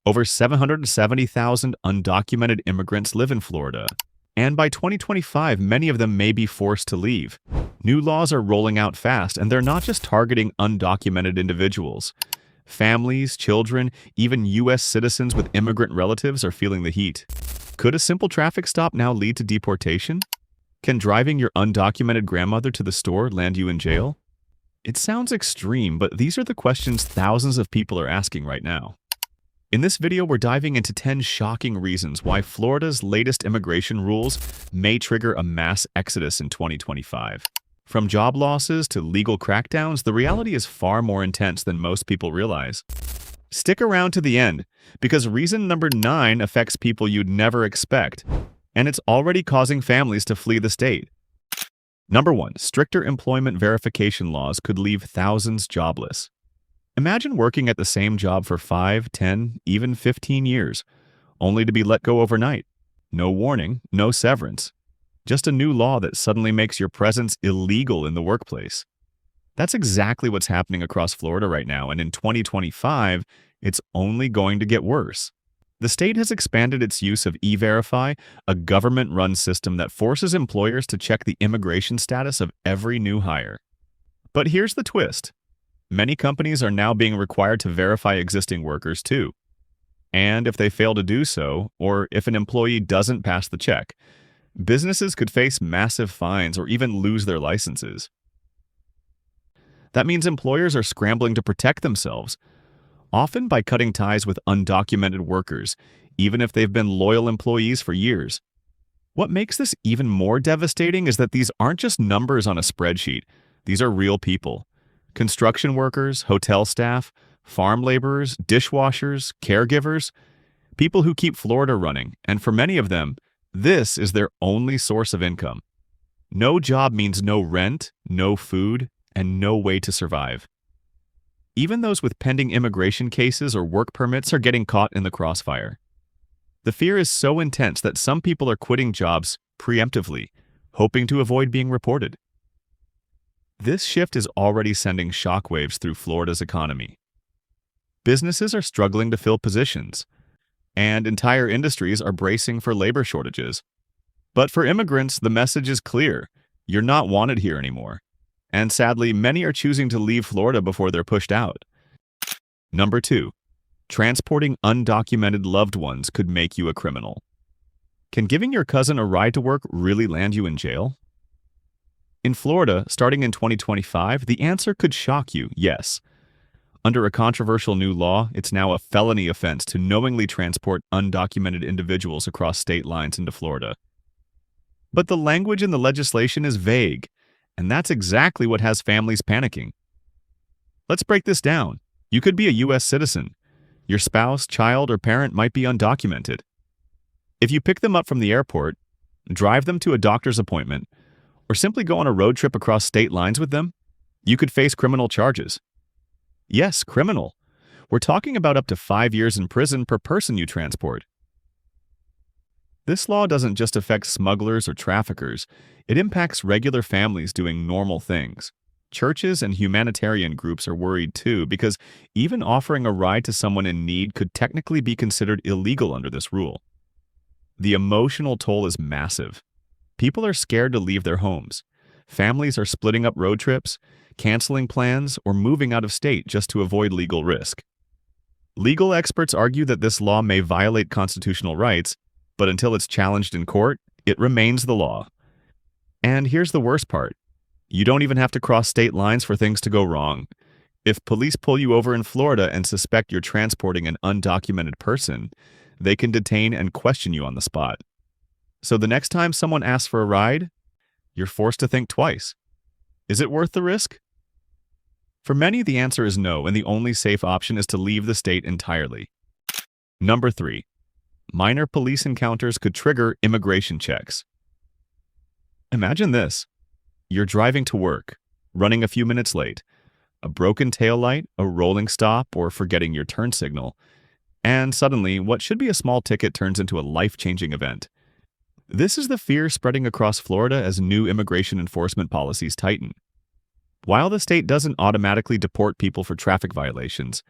Over 770,000 undocumented immigrants live in Florida, and by 2025, many of them may be forced to leave. New laws are rolling out fast, and they're not just targeting undocumented individuals. Families, children, even U.S. citizens with immigrant relatives are feeling the heat. Could a simple traffic stop now lead to deportation? Can driving your undocumented grandmother to the store land you in jail? It sounds extreme, but these are the questions thousands of people are asking right now. In this video, we're diving into 10 shocking reasons why Florida's latest immigration rules may trigger a mass exodus in 2025. From job losses to legal crackdowns, the reality is far more intense than most people realize. Stick around to the end, because reason number 9 affects people you'd never expect, and it's already causing families to flee the state. Number 1, stricter employment verification laws could leave thousands jobless. Imagine working at the same job for 5, 10, even 15 years, only to be let go overnight. No warning, no severance. Just a new law that suddenly makes your presence illegal in the workplace. That's exactly what's happening across Florida right now, and in 2025, it's only going to get worse. The state has expanded its use of E-Verify, a government-run system that forces employers to check the immigration status of every new hire. But here's the twist. Many companies are now being required to verify existing workers too. And if they fail to do so, or if an employee doesn't pass the check, businesses could face massive fines or even lose their licenses. That means employers are scrambling to protect themselves, often by cutting ties with undocumented workers, even if they've been loyal employees for years. What makes this even more devastating is that these aren't just numbers on a spreadsheet. These are real people. Construction workers, hotel staff, farm laborers, dishwashers, caregivers, people who keep Florida running, and for many of them, this is their only source of income. No job means no rent, no food, and no way to survive. Even those with pending immigration cases or work permits are getting caught in the crossfire. The fear is so intense that some people are quitting jobs preemptively, hoping to avoid being reported. This shift is already sending shockwaves through Florida's economy. Businesses are struggling to fill positions, and entire industries are bracing for labor shortages. But for immigrants, the message is clear. You're not wanted here anymore. And sadly, many are choosing to leave Florida before they're pushed out. Number 2, transporting undocumented loved ones could make you a criminal. Can giving your cousin a ride to work really land you in jail? In Florida, starting in 2025, the answer could shock you, yes. Under a controversial new law, it's now a felony offense to knowingly transport undocumented individuals across state lines into Florida. But the language in the legislation is vague, and that's exactly what has families panicking. Let's break this down. You could be a U.S. citizen. Your spouse, child, or parent might be undocumented. If you pick them up from the airport, drive them to a doctor's appointment, or simply go on a road trip across state lines with them, you could face criminal charges. Yes, criminal. We're talking about up to 5 years in prison per person you transport. This law doesn't just affect smugglers or traffickers, it impacts regular families doing normal things. Churches and humanitarian groups are worried too, because even offering a ride to someone in need could technically be considered illegal under this rule. The emotional toll is massive. People are scared to leave their homes. Families are splitting up road trips, canceling plans, or moving out of state just to avoid legal risk. Legal experts argue that this law may violate constitutional rights, but until it's challenged in court, it remains the law. And here's the worst part. You don't even have to cross state lines for things to go wrong. If police pull you over in Florida and suspect you're transporting an undocumented person, they can detain and question you on the spot. So the next time someone asks for a ride, you're forced to think twice. Is it worth the risk? For many, the answer is no, and the only safe option is to leave the state entirely. Number 3, minor police encounters could trigger immigration checks. Imagine this. You're driving to work, running a few minutes late, a broken taillight, a rolling stop, or forgetting your turn signal, and suddenly what should be a small ticket turns into a life-changing event. This is the fear spreading across Florida as new immigration enforcement policies tighten. While the state doesn't automatically deport people for traffic violations,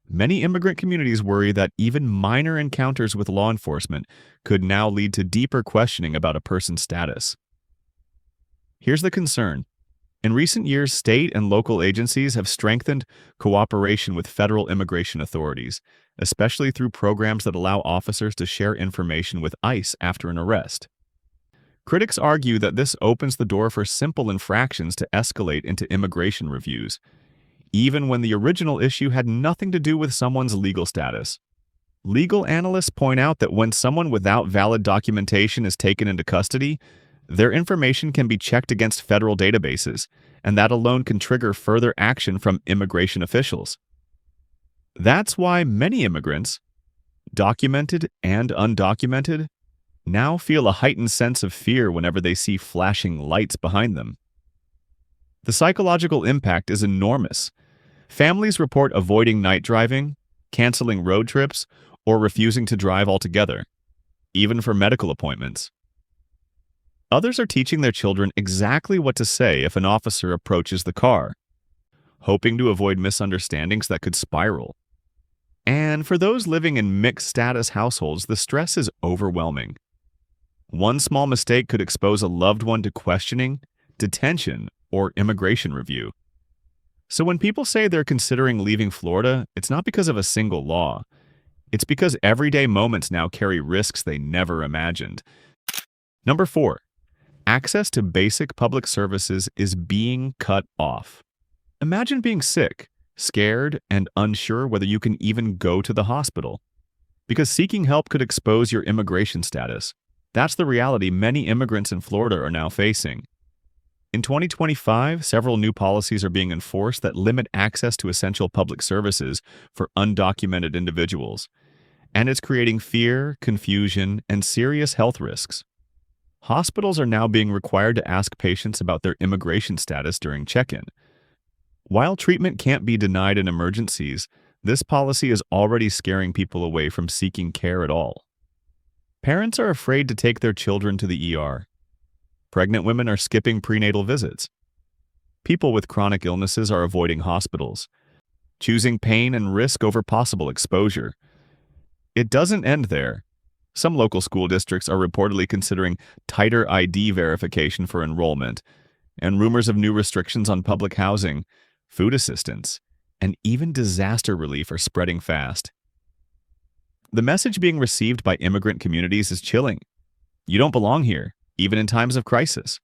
Many immigrant communities worry that even minor encounters with law enforcement could now lead to deeper questioning about a person's status. Here's the concern. In recent years, state and local agencies have strengthened cooperation with federal immigration authorities, especially through programs that allow officers to share information with ICE after an arrest. Critics argue that this opens the door for simple infractions to escalate into immigration reviews, even when the original issue had nothing to do with someone's legal status. Legal analysts point out that when someone without valid documentation is taken into custody, their information can be checked against federal databases, and that alone can trigger further action from immigration officials. That's why many immigrants, documented and undocumented, now feel a heightened sense of fear whenever they see flashing lights behind them. The psychological impact is enormous. Families report avoiding night driving, canceling road trips, or refusing to drive altogether, even for medical appointments. Others are teaching their children exactly what to say if an officer approaches the car, hoping to avoid misunderstandings that could spiral. And for those living in mixed-status households, the stress is overwhelming. One small mistake could expose a loved one to questioning, detention, or immigration review. So when people say they're considering leaving Florida, it's not because of a single law. It's because everyday moments now carry risks they never imagined. Number 4. Access to basic public services is being cut off. Imagine being sick, scared, and unsure whether you can even go to the hospital. Because seeking help could expose your immigration status. That's the reality many immigrants in Florida are now facing. In 2025, several new policies are being enforced that limit access to essential public services for undocumented individuals. And it's creating fear, confusion, and serious health risks. Hospitals are now being required to ask patients about their immigration status during check-in. While treatment can't be denied in emergencies, this policy is already scaring people away from seeking care at all. Parents are afraid to take their children to the ER. Pregnant women are skipping prenatal visits. People with chronic illnesses are avoiding hospitals, choosing pain and risk over possible exposure. It doesn't end there. Some local school districts are reportedly considering tighter ID verification for enrollment, and rumors of new restrictions on public housing, food assistance, and even disaster relief are spreading fast. The message being received by immigrant communities is chilling. You don't belong here, even in times of crisis.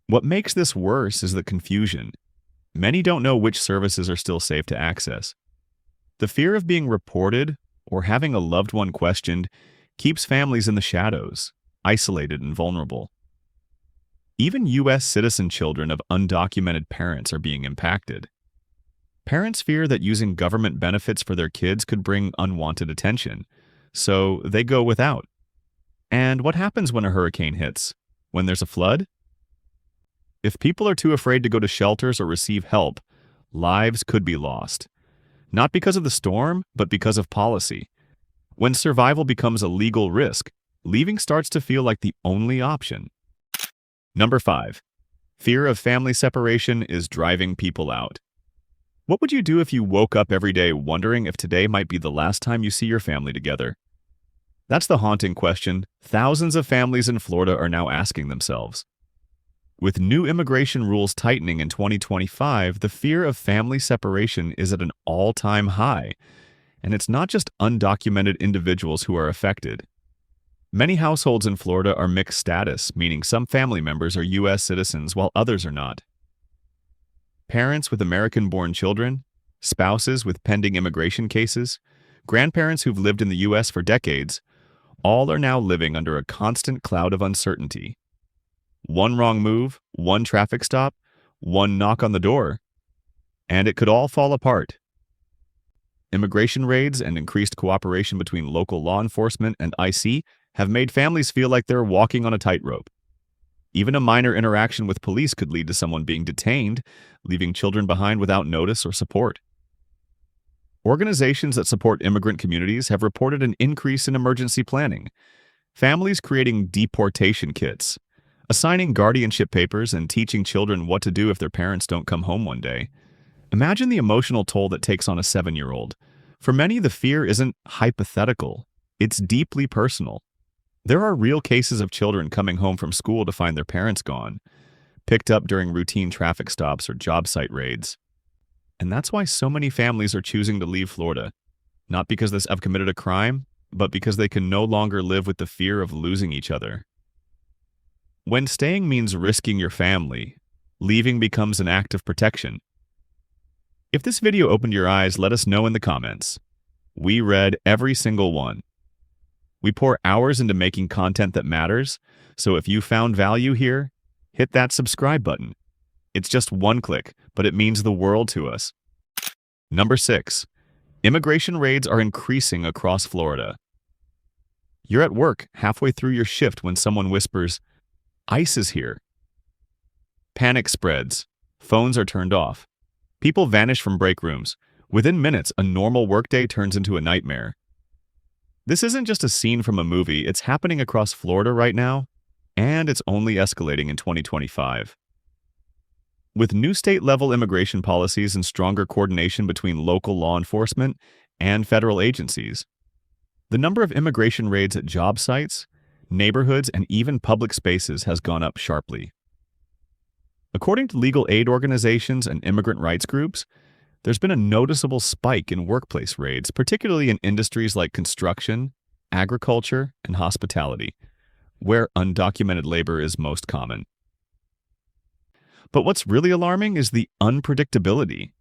What makes this worse is the confusion. Many don't know which services are still safe to access. The fear of being reported or having a loved one questioned keeps families in the shadows, isolated and vulnerable. Even U.S. citizen children of undocumented parents are being impacted. Parents fear that using government benefits for their kids could bring unwanted attention, so they go without. And what happens when a hurricane hits? When there's a flood? If people are too afraid to go to shelters or receive help, lives could be lost. Not because of the storm, but because of policy. When survival becomes a legal risk, leaving starts to feel like the only option. Number 5. Fear of family separation is driving people out. What would you do if you woke up every day wondering if today might be the last time you see your family together? That's the haunting question thousands of families in Florida are now asking themselves. With new immigration rules tightening in 2025, the fear of family separation is at an all-time high, and it's not just undocumented individuals who are affected. Many households in Florida are mixed status, meaning some family members are U.S. citizens while others are not. Parents with American-born children, spouses with pending immigration cases, grandparents who've lived in the U.S. for decades, all are now living under a constant cloud of uncertainty. One wrong move, one traffic stop, one knock on the door, and it could all fall apart. Immigration raids and increased cooperation between local law enforcement and ICE have made families feel like they're walking on a tightrope. Even a minor interaction with police could lead to someone being detained, leaving children behind without notice or support. Organizations that support immigrant communities have reported an increase in emergency planning, families creating deportation kits, assigning guardianship papers, and teaching children what to do if their parents don't come home one day. Imagine the emotional toll that takes on a 7-year-old. For many, the fear isn't hypothetical, it's deeply personal. There are real cases of children coming home from school to find their parents gone, picked up during routine traffic stops or job site raids. And that's why so many families are choosing to leave Florida, not because they have committed a crime, but because they can no longer live with the fear of losing each other. When staying means risking your family, leaving becomes an act of protection. If this video opened your eyes, let us know in the comments. We read every single one. We pour hours into making content that matters, so if you found value here, hit that subscribe button. It's just one click, but it means the world to us. Number 6. Immigration raids are increasing across Florida. You're at work halfway through your shift when someone whispers, "ICE is here." Panic spreads. Phones are turned off. People vanish from break rooms. Within minutes, a normal workday turns into a nightmare. This isn't just a scene from a movie, it's happening across Florida right now, and it's only escalating in 2025. With new state-level immigration policies and stronger coordination between local law enforcement and federal agencies, the number of immigration raids at job sites, neighborhoods, and even public spaces has gone up sharply. According to legal aid organizations and immigrant rights groups, there's been a noticeable spike in workplace raids, particularly in industries like construction, agriculture, and hospitality, where undocumented labor is most common. But what's really alarming is the unpredictability.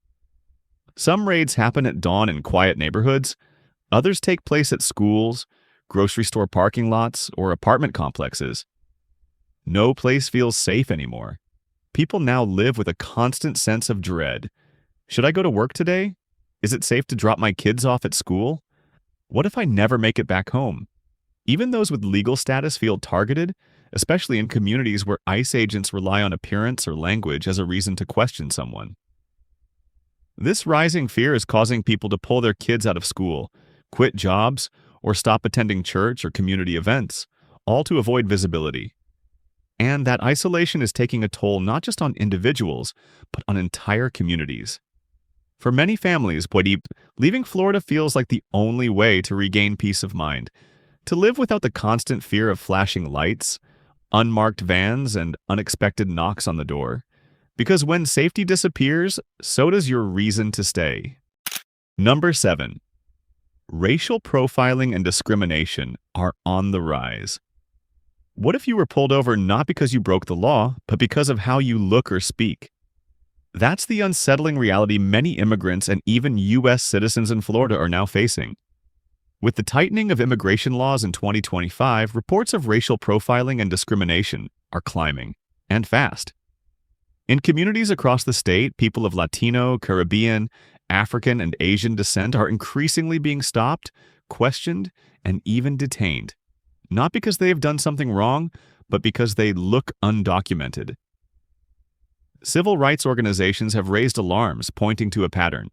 Some raids happen at dawn in quiet neighborhoods, others take place at schools, grocery store parking lots, or apartment complexes. No place feels safe anymore. People now live with a constant sense of dread. Should I go to work today? Is it safe to drop my kids off at school? What if I never make it back home? Even those with legal status feel targeted, especially in communities where ICE agents rely on appearance or language as a reason to question someone. This rising fear is causing people to pull their kids out of school, quit jobs, or stop attending church or community events, all to avoid visibility. And that isolation is taking a toll not just on individuals, but on entire communities. For many families, leaving Florida feels like the only way to regain peace of mind, to live without the constant fear of flashing lights, unmarked vans, and unexpected knocks on the door. Because when safety disappears, so does your reason to stay. Number 7. Racial profiling and discrimination are on the rise. What if you were pulled over not because you broke the law, but because of how you look or speak? That's the unsettling reality many immigrants and even U.S. citizens in Florida are now facing. With the tightening of immigration laws in 2025, reports of racial profiling and discrimination are climbing, and fast. In communities across the state, people of Latino, Caribbean, African, and Asian descent are increasingly being stopped, questioned, and even detained. Not because they have done something wrong, but because they look undocumented. Civil rights organizations have raised alarms pointing to a pattern: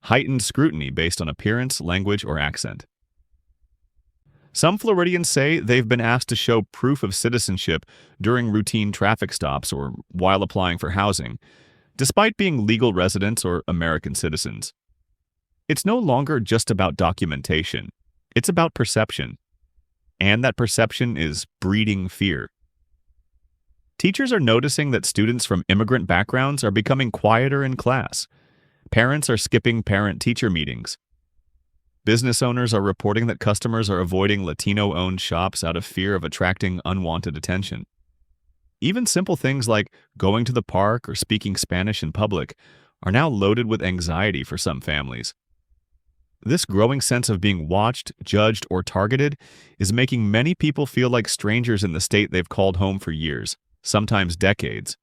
heightened scrutiny based on appearance, language, or accent. Some Floridians say they've been asked to show proof of citizenship during routine traffic stops or while applying for housing, despite being legal residents or American citizens. It's no longer just about documentation. It's about perception. And that perception is breeding fear. Teachers are noticing that students from immigrant backgrounds are becoming quieter in class. Parents are skipping parent-teacher meetings. Business owners are reporting that customers are avoiding Latino-owned shops out of fear of attracting unwanted attention. Even simple things like going to the park or speaking Spanish in public are now loaded with anxiety for some families. This growing sense of being watched, judged, or targeted is making many people feel like strangers in the state they've called home for years, sometimes decades.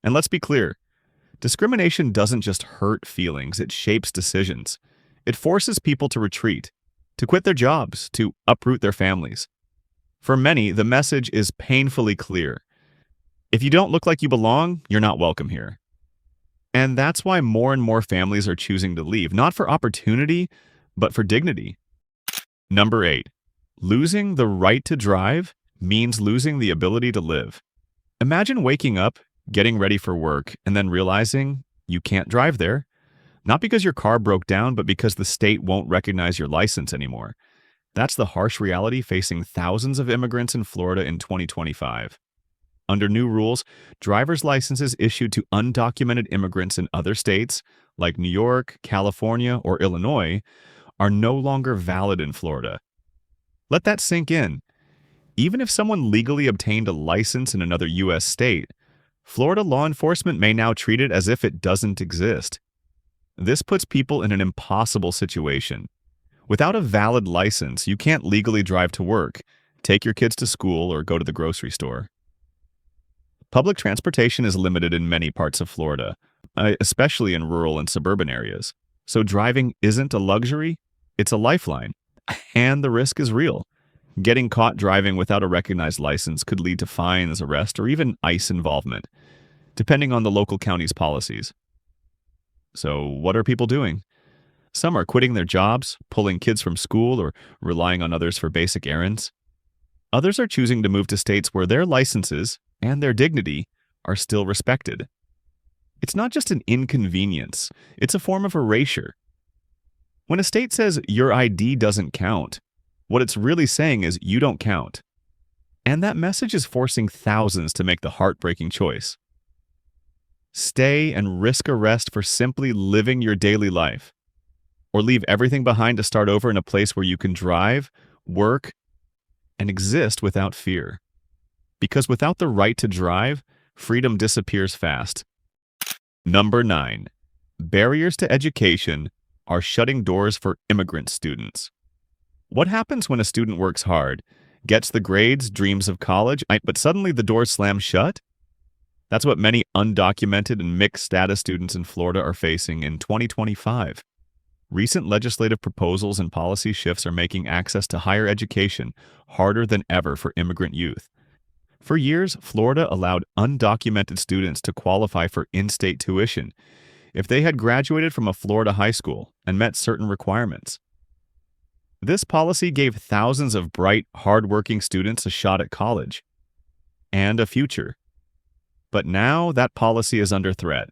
And let's be clear, discrimination doesn't just hurt feelings, it shapes decisions. It forces people to retreat, to quit their jobs, to uproot their families. For many, the message is painfully clear. If you don't look like you belong, you're not welcome here. And that's why more and more families are choosing to leave, not for opportunity, but for dignity. Number 8. Losing the right to drive means losing the ability to live. Imagine waking up, getting ready for work, and then realizing You can't drive there, not because your car broke down, but because the state won't recognize your license anymore. That's the harsh reality facing thousands of immigrants in Florida in 2025. Under new rules, driver's licenses issued to undocumented immigrants in other states, like New York, California, or Illinois, are no longer valid in Florida. Let that sink in. Even if someone legally obtained a license in another U.S. state, Florida law enforcement may now treat it as if it doesn't exist. This puts people in an impossible situation. Without a valid license, you can't legally drive to work, take your kids to school, or go to the grocery store. Public transportation is limited in many parts of Florida, especially in rural and suburban areas. So driving isn't a luxury, it's a lifeline. And the risk is real. Getting caught driving without a recognized license could lead to fines, arrest, or even ICE involvement, depending on the local county's policies. So what are people doing? Some are quitting their jobs, pulling kids from school, or relying on others for basic errands. Others are choosing to move to states where their licenses and their dignity are still respected. It's not just an inconvenience, it's a form of erasure. When a state says your ID doesn't count, what it's really saying is you don't count. And that message is forcing thousands to make the heartbreaking choice. Stay and risk arrest for simply living your daily life, or leave everything behind to start over in a place where you can drive, work, and exist without fear. Because without the right to drive, freedom disappears fast. Number 9. Barriers to education are shutting doors for immigrant students. What happens when a student works hard, gets the grades, dreams of college, but suddenly the doors slam shut? That's what many undocumented and mixed status students in Florida are facing in 2025. Recent legislative proposals and policy shifts are making access to higher education harder than ever for immigrant youth. For years, Florida allowed undocumented students to qualify for in-state tuition if they had graduated from a Florida high school and met certain requirements. This policy gave thousands of bright, hard-working students a shot at college and a future. But now that policy is under threat.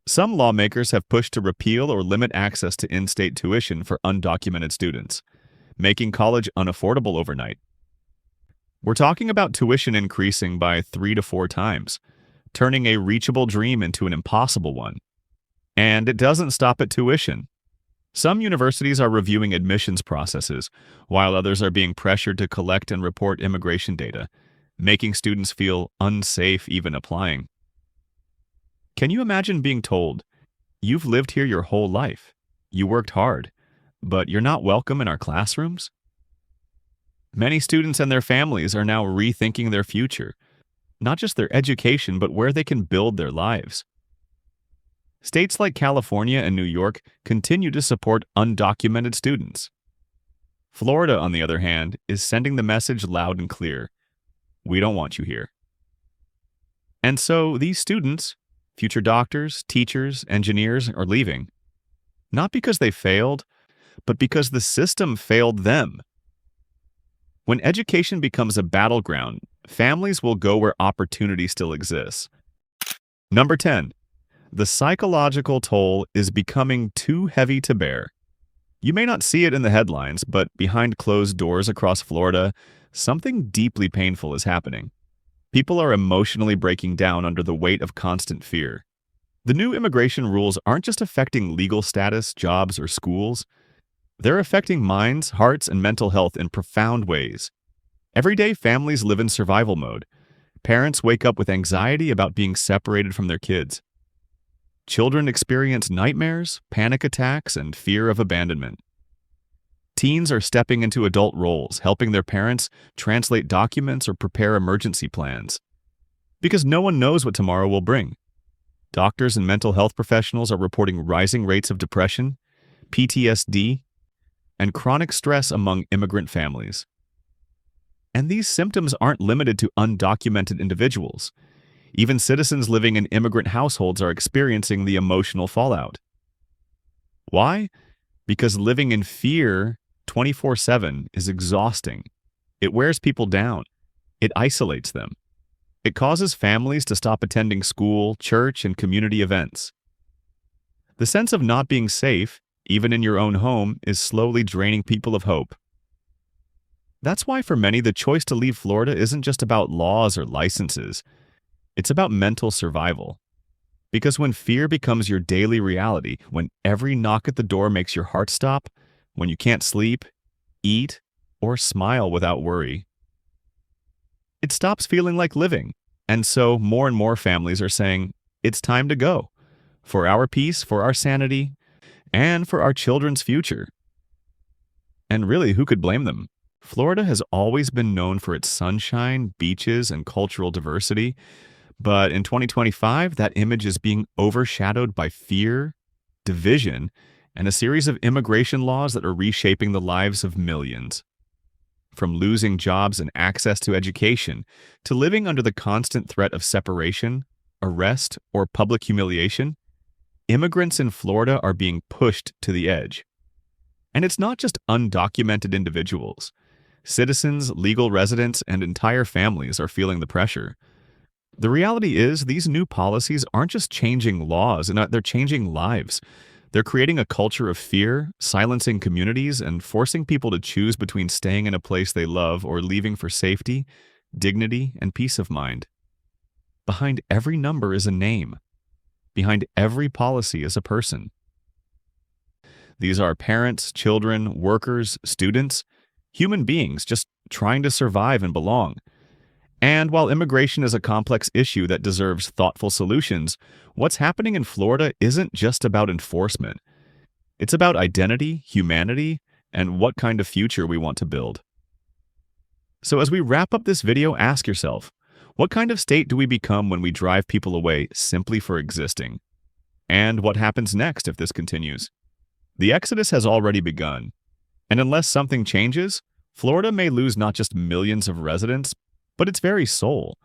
Some lawmakers have pushed to repeal or limit access to in-state tuition for undocumented students, making college unaffordable overnight. We're talking about tuition increasing by 3 to 4 times, turning a reachable dream into an impossible one. And it doesn't stop at tuition. Some universities are reviewing admissions processes, while others are being pressured to collect and report immigration data, making students feel unsafe even applying. Can you imagine being told, "You've lived here your whole life, you worked hard, but you're not welcome in our classrooms"? Many students and their families are now rethinking their future, not just their education, but where they can build their lives. States like California and New York continue to support undocumented students. Florida, on the other hand, is sending the message loud and clear: we don't want you here. And so these students, future doctors, teachers, engineers, are leaving. Not because they failed, but because the system failed them. When education becomes a battleground, families will go where opportunity still exists. Number 10. The psychological toll is becoming too heavy to bear. You may not see it in the headlines, but behind closed doors across Florida, something deeply painful is happening. People are emotionally breaking down under the weight of constant fear. The new immigration rules aren't just affecting legal status, jobs, or schools. They're affecting minds, hearts, and mental health in profound ways. Every day, families live in survival mode. Parents wake up with anxiety about being separated from their kids. Children experience nightmares, panic attacks, and fear of abandonment. Teens are stepping into adult roles, helping their parents translate documents or prepare emergency plans. Because no one knows what tomorrow will bring. Doctors and mental health professionals are reporting rising rates of depression, PTSD, and chronic stress among immigrant families. And these symptoms aren't limited to undocumented individuals. Even citizens living in immigrant households are experiencing the emotional fallout. Why? Because living in fear 24/7 is exhausting. It wears people down. It isolates them. It causes families to stop attending school, church, and community events. The sense of not being safe, even in your own home, is slowly draining people of hope. That's why for many, the choice to leave Florida isn't just about laws or licenses. It's about mental survival. Because when fear becomes your daily reality, when every knock at the door makes your heart stop, when you can't sleep, eat, or smile without worry, it stops feeling like living. And so more and more families are saying, it's time to go. For our peace, for our sanity, and for our children's future. And really, who could blame them? Florida has always been known for its sunshine, beaches, and cultural diversity, but in 2025, that image is being overshadowed by fear, division, and a series of immigration laws that are reshaping the lives of millions. From losing jobs and access to education, to living under the constant threat of separation, arrest, or public humiliation, immigrants in Florida are being pushed to the edge. And it's not just undocumented individuals. Citizens, legal residents, and entire families are feeling the pressure. The reality is, these new policies aren't just changing laws, they're changing lives. They're creating a culture of fear, silencing communities, and forcing people to choose between staying in a place they love or leaving for safety, dignity, and peace of mind. Behind every number is a name. Behind every policy is a person. These are parents, children, workers, students, human beings just trying to survive and belong. And while immigration is a complex issue that deserves thoughtful solutions, what's happening in Florida isn't just about enforcement. It's about identity, humanity, and what kind of future we want to build. So as we wrap up this video, ask yourself, what kind of state do we become when we drive people away simply for existing? And what happens next if this continues? The exodus has already begun. And unless something changes, Florida may lose not just millions of residents, but its very soul,